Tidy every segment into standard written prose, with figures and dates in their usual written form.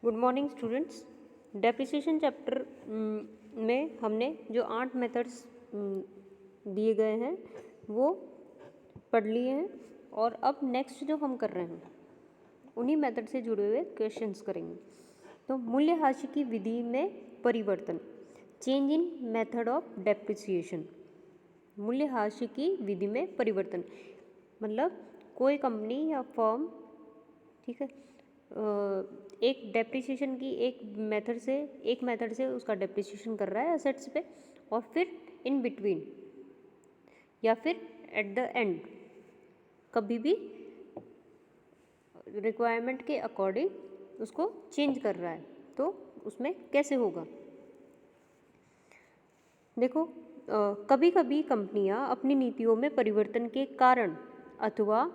Good morning students. Depreciation chapter में हमने जो 8 मेथड्स दिए गए हैं वो पढ़ लिए हैं और अब नेक्स्ट जो हम कर रहे हैं उन्हीं मेथड से जुड़े हुए क्वेश्चंस करेंगे। तो मूल्यह्रास की विधि में परिवर्तन, change in method of depreciation. मूल्यह्रास की विधि में परिवर्तन मतलब कोई कंपनी या फर्म, ठीक है, एक डेप्रिसिएशन की एक मेथड से उसका डेप्रिसिएशन कर रहा है एसेट्स पे, और फिर इन बिटवीन या फिर एट द एंड कभी भी रिक्वायरमेंट के अकॉर्डिंग उसको चेंज कर रहा है, तो उसमें कैसे होगा। देखो, कभी कभी कंपनियां अपनी नीतियों में परिवर्तन के कारण अथवा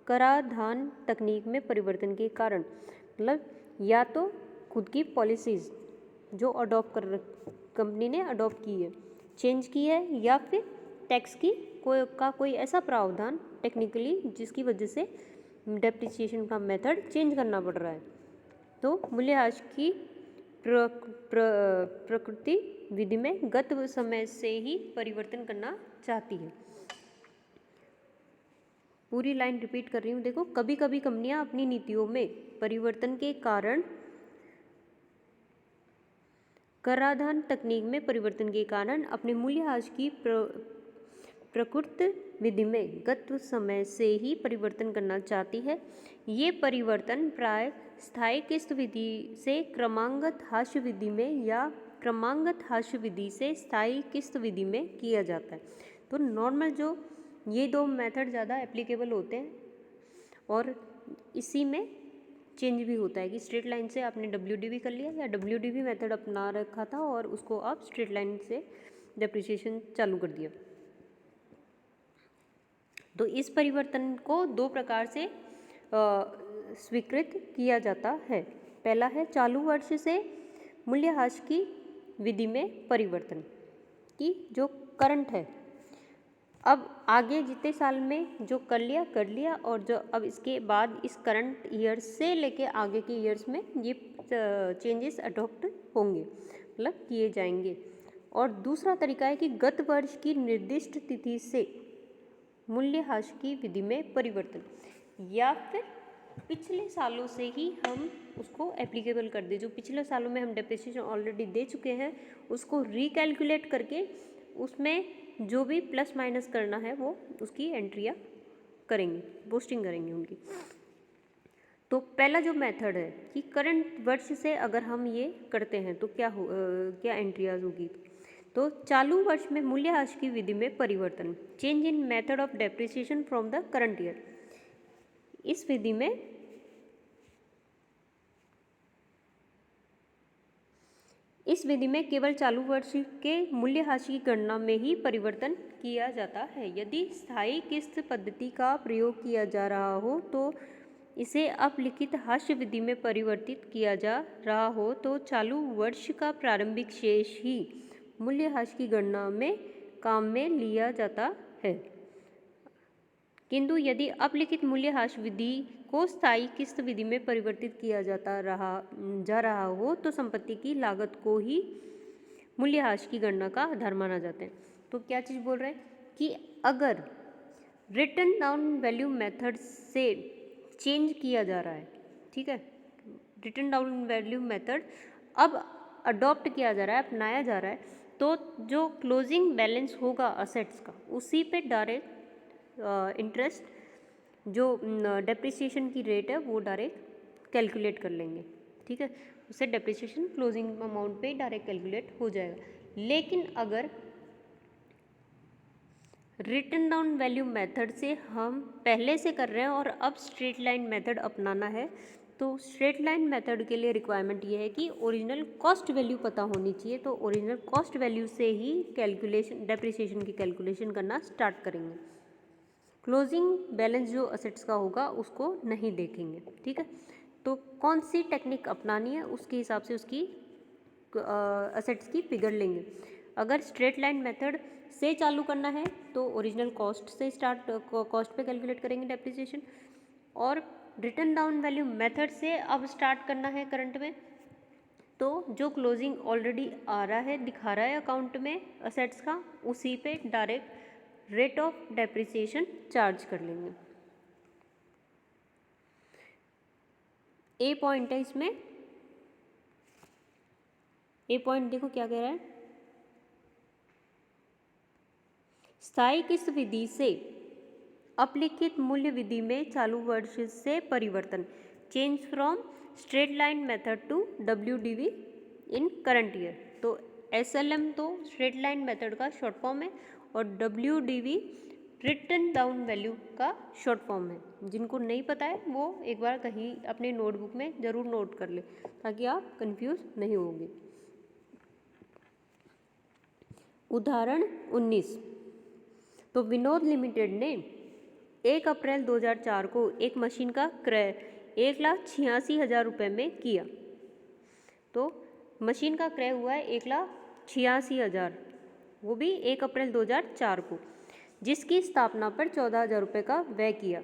कराधान तकनीक में परिवर्तन के कारण, मतलब या तो खुद की पॉलिसीज़ जो कंपनी ने अडॉप्ट की है, चेंज की है, या फिर टैक्स की कोई ऐसा प्रावधान टेक्निकली जिसकी वजह से डेप्रिसिएशन का मेथड चेंज करना पड़ रहा है। तो मूल्यह्रास की प्रकृति विधि में गत समय से ही परिवर्तन करना चाहती है। पूरी लाइन रिपीट कर रही हूँ। देखो, कभी कभी कंपनियां अपनी नीतियों में परिवर्तन के कारण, कराधान तकनीक में परिवर्तन के कारण अपने मूल्यह्रास की प्रकृति विधि में गत समय से ही परिवर्तन करना चाहती है। ये परिवर्तन प्राय स्थायी किस्त विधि से क्रमागत ह्रास विधि में या क्रमागत ह्रास विधि से स्थायी किस्त विधि में किया जाता है। तो नॉर्मल जो ये दो मेथड ज़्यादा एप्लीकेबल होते हैं और इसी में चेंज भी होता है कि स्ट्रेट लाइन से आपने WDV कर लिया या WDV मेथड अपना रखा था और उसको आप स्ट्रेट लाइन से डेप्रिसिएशन चालू कर दिया। तो इस परिवर्तन को दो प्रकार से स्वीकृत किया जाता है। पहला है चालू वर्ष से मूल्यह्रास की विधि में परिवर्तन की जो करंट है, अब आगे जितने साल में जो कर लिया और जो अब इसके बाद इस करंट ईयर से लेके आगे के ईयर्स में ये चेंजेस अडॉप्ट होंगे, मतलब किए जाएंगे। और दूसरा तरीका है कि गत वर्ष की निर्दिष्ट तिथि से मूल्यह्रास की विधि में परिवर्तन, या फिर पिछले सालों से ही हम उसको एप्लीकेबल कर दें। जो पिछले सालों में हम डेप्रिसिएशन ऑलरेडी दे चुके हैं उसको रिकैलकुलेट करके उसमें जो भी प्लस माइनस करना है वो उसकी एंट्रियाँ करेंगे, पोस्टिंग करेंगे उनकी। तो पहला जो मेथड है कि करंट वर्ष से अगर हम ये करते हैं तो क्या एंट्रियाज होगी। तो चालू वर्ष में मूल्यह्रास की विधि में परिवर्तन, change in method of depreciation from the current year. इस विधि में केवल चालू वर्ष के मूल्यह्रास की गणना में ही परिवर्तन किया जाता है। यदि स्थायी किस्त पद्धति का प्रयोग किया जा रहा हो तो इसे अपलिखित ह्रास विधि में परिवर्तित किया जा रहा हो तो चालू वर्ष का प्रारंभिक शेष ही मूल्यह्रास की गणना में काम में लिया जाता है। किंतु यदि अपलिखित मूल्यह्रास विधि को स्थायी किस्त विधि में परिवर्तित किया जा रहा हो तो संपत्ति की लागत को ही मूल्यह्रास की गणना का आधार माना जाता है। तो क्या चीज़ बोल रहे हैं कि अगर रिटन डाउन वैल्यू मेथड से चेंज किया जा रहा है, ठीक है, रिटन डाउन वैल्यू मेथड अब अडॉप्ट किया जा रहा है, अपनाया जा रहा है, तो जो क्लोजिंग बैलेंस होगा असेट्स का उसी पे डायरेक्ट इंटरेस्ट जो डेप्रिसिएशन की रेट है वो डायरेक्ट कैलकुलेट कर लेंगे, ठीक है, उससे डेप्रिसिएशन क्लोजिंग अमाउंट पे डायरेक्ट कैलकुलेट हो जाएगा। लेकिन अगर रिटन डाउन वैल्यू मेथड से हम पहले से कर रहे हैं और अब स्ट्रेट लाइन मेथड अपनाना है, तो स्ट्रेट लाइन मेथड के लिए रिक्वायरमेंट ये है कि ओरिजिनल कॉस्ट वैल्यू पता होनी चाहिए। तो ओरिजिनल कॉस्ट वैल्यू से ही डेप्रिसिएशन की कैलकुलेशन करना स्टार्ट करेंगे। क्लोजिंग बैलेंस जो असेट्स का होगा उसको नहीं देखेंगे, ठीक है। तो कौन सी टेक्निक अपनानी है उसके हिसाब से उसकी असेट्स की फिगर लेंगे। अगर स्ट्रेट लाइन मेथड से चालू करना है तो ओरिजिनल कॉस्ट से कॉस्ट पे कैलकुलेट करेंगे डेप्रिसिएशन, और रिटन डाउन वैल्यू मेथड से अब स्टार्ट करना है करंट में, तो जो क्लोजिंग ऑलरेडी आ रहा है, दिखा रहा है अकाउंट में असेट्स का, उसी पे direct rate of depreciation charge कर लेंगे। ए पॉइंट है इसमें, ए पॉइंट देखो क्या कह रहा है, स्थायी किस्त विधि से अपलिखित मूल्य विधि में चालू वर्ष से परिवर्तन, change from straight line method to WDV in current year. तो SLM तो स्ट्रेट लाइन मेथड का शॉर्ट फॉर्म है और WDV रिटन डाउन वैल्यू का शॉर्ट फॉर्म है। जिनको नहीं पता है वो एक बार कहीं अपने नोटबुक में ज़रूर नोट कर ले ताकि आप कंफ्यूज नहीं होंगे। उदाहरण 19, तो विनोद लिमिटेड ने 1 अप्रैल 2004 को एक मशीन का क्रय 1,86,000 रुपये में किया। तो मशीन का क्रय हुआ है 1,86,000, वो भी 1 अप्रैल 2004 को, जिसकी स्थापना पर 14,000 रुपये का व्यय किया।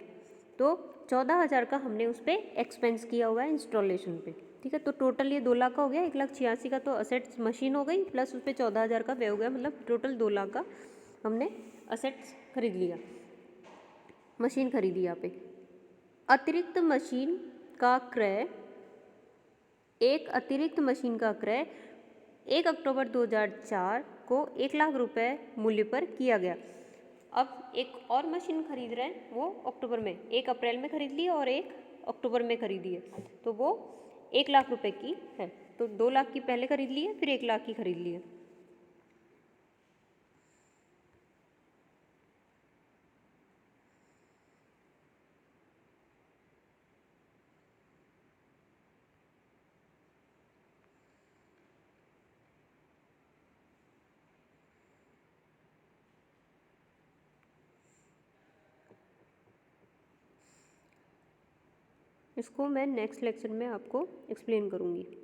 तो 14,000 का हमने उस पर एक्सपेंस किया हुआ है इंस्टॉलेशन पे, ठीक है। तो टोटल ये 2 लाख का हो गया, 1,86,000 का तो असेट्स मशीन हो गई, प्लस उस पर 14,000 का व्यय हो गया, मतलब टोटल 2 लाख का हमने असेट्स खरीद लिया, मशीन खरीदी यहाँ पे। अतिरिक्त मशीन का क्रय, एक अतिरिक्त मशीन का क्रय 1 अक्टूबर 2004 को 1 लाख रुपए मूल्य पर किया गया। अब एक और मशीन खरीद रहे हैं, वो अक्टूबर में, 1 अप्रैल में खरीद ली और 1 अक्टूबर में खरीदी है, तो वो 1 लाख रुपए की है। तो 2 लाख की पहले खरीद ली है, फिर 1 लाख की खरीद ली है। इसको मैं नेक्स्ट लेक्चर में आपको एक्सप्लेन करूँगी।